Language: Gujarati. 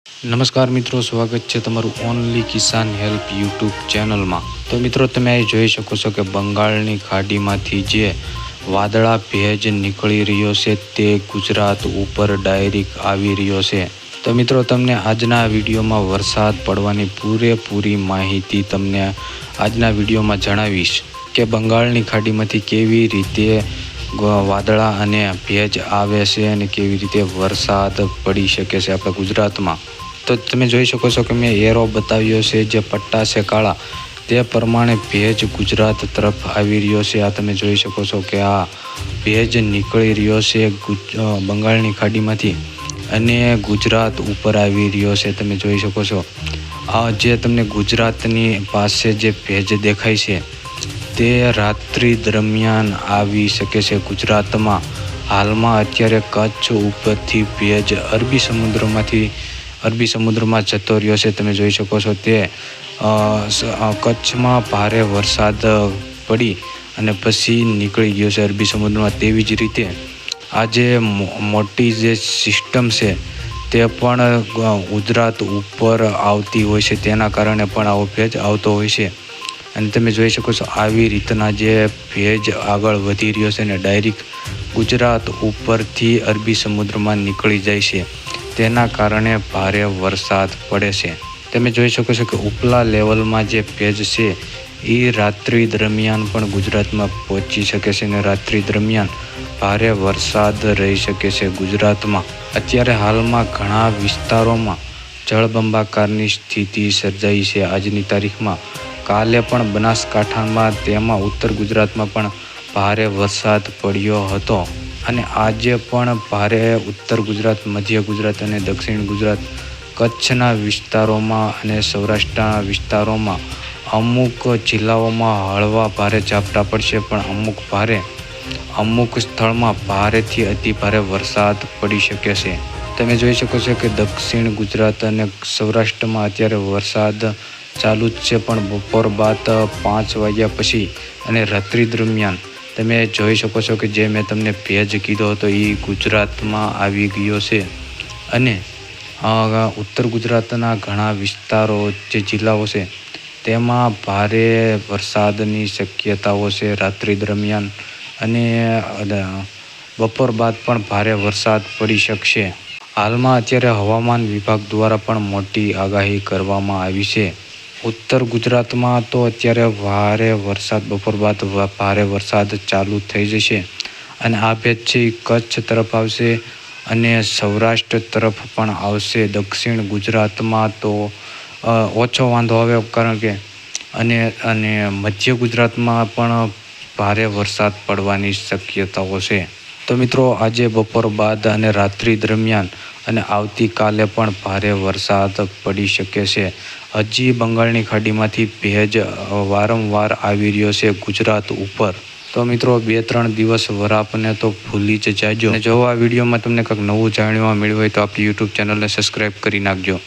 નમસ્કાર મિત્રો, સ્વાગત છે તમારું ઓનલી કિસાન હેલ્પ યુટ્યુબ ચેનલમાં। તો મિત્રો, તમે અહીં જોઈ શકો છો કે બંગાળની ખાડીમાંથી જે વાદળા ભેજ નીકળી રહ્યો છે તે ગુજરાત ઉપર ડાયરેક્ટ આવી રહ્યો છે। તો મિત્રો, તમને આજના વિડીયોમાં વરસાદ પડવાની પૂરેપૂરી માહિતી તમને આજના વિડીયોમાં જણાવીશ કે બંગાળની ખાડીમાંથી કેવી રીતે વાદળા અને ભેજ આવે છે અને કેવી રીતે વરસાદ પડી શકે છે આપણા ગુજરાતમાં। તો તમે જોઈ શકો છો કે મેં એરો બતાવ્યો છે, જે પટ્ટા છે કાળા, તે પ્રમાણે ભેજ ગુજરાત તરફ આવી રહ્યો છે। આ તમે જોઈ શકો છો કે આ ભેજ નીકળી રહ્યો છે બંગાળની ખાડીમાંથી અને ગુજરાત ઉપર આવી રહ્યો છે। તમે જોઈ શકો છો આ જે તમને ગુજરાતની પાસે જે ભેજ દેખાય છે તે રાત્રિ દરમિયાન આવી શકે છે ગુજરાતમાં। હાલમાં અત્યારે કચ્છ ઉપરથી ભેજ અરબી સમુદ્રમાં જતો રહ્યો છે। તમે જોઈ શકો છો તે કચ્છમાં ભારે વરસાદ પડી અને પછી નીકળી ગયો છે અરબી સમુદ્રમાં। તેવી જ રીતે આ જે મોટી જે સિસ્ટમ છે તે પણ ગુજરાત ઉપર આવતી હોય છે, તેના કારણે પણ આવો ભેજ આવતો હોય છે। અને તમે જોઈ શકો છો આવી રીતના જે ભેજ આગળ વધી રહ્યો છે ને ડાયરેક્ટ ગુજરાત ઉપરથી અરબી સમુદ્રમાં નીકળી જાય છે, તેના કારણે ભારે વરસાદ પડે છે। તમે જોઈ શકો છો કે ઉપલા લેવલમાં જે ભેજ છે એ રાત્રિ દરમિયાન પણ ગુજરાતમાં પહોંચી શકે છે અને રાત્રિ દરમિયાન ભારે વરસાદ રહી શકે છે ગુજરાતમાં। અત્યારે હાલમાં ઘણા વિસ્તારોમાં જળબંબાકારની સ્થિતિ સર્જાઈ છે આજની તારીખમાં। કાલે પણ બનાસકાંઠામાં તેમાં ઉત્તર ગુજરાતમાં પણ ભારે વરસાદ પડ્યો હતો અને આજે પણ ભારે ઉત્તર ગુજરાત, મધ્ય ગુજરાત અને દક્ષિણ ગુજરાત, કચ્છના વિસ્તારોમાં અને સૌરાષ્ટ્રના વિસ્તારોમાં અમુક જિલ્લાઓમાં હળવા ભારે ઝાપટા પડશે, પણ અમુક સ્થળમાં ભારેથી અતિ ભારે વરસાદ પડી શકે છે। તમે જોઈ શકો છો કે દક્ષિણ ગુજરાત અને સૌરાષ્ટ્રમાં અત્યારે વરસાદ ચાલુ જ છે, પણ બપોર બાદ 5 વાગ્યા પછી અને રાત્રિ દરમિયાન તમે જોઈ શકો છો કે જે મેં તમને ભેજ કીધો હતો એ ગુજરાતમાં આવી ગયો છે અને ઉત્તર ગુજરાતના ઘણા વિસ્તારો જે જિલ્લાઓ છે તેમાં ભારે વરસાદની શક્યતાઓ છે રાત્રિ દરમિયાન અને બપોર બાદ પણ ભારે વરસાદ પડી શકશે। હાલમાં અત્યારે હવામાન વિભાગ દ્વારા પણ મોટી આગાહી કરવામાં આવી છે। ઉત્તર ગુજરાતમાં તો અત્યારે ભારે વરસાદ, બપોર બાદ ભારે વરસાદ ચાલુ થઈ જશે અને આ ભેજ છે કચ્છ તરફ આવશે અને સૌરાષ્ટ્ર તરફ પણ આવશે। દક્ષિણ ગુજરાતમાં તો ઓછો વાંધો આવે કારણ કે અને મધ્ય ગુજરાતમાં પણ ભારે વરસાદ પડવાની શક્યતાઓ છે। તો મિત્રો, આજે બપોર બાદ અને રાત્રિ દરમિયાન અને આવતીકાલે પણ ભારે વરસાદ પડી શકે છે। હજી બંગાળની ખાડીમાંથી ભેજ વારંવાર આવી રહ્યો છે ગુજરાત ઉપર। તો મિત્રો, 2-3 દિવસ વરાપને તો ભૂલી જ જાજો અને જો આ વિડીયોમાં તમને કંઈક નવું જાણવા મળ્યું હોય તો આપણી યુટ્યુબ ચેનલને સબસ્ક્રાઈબ કરી નાખજો।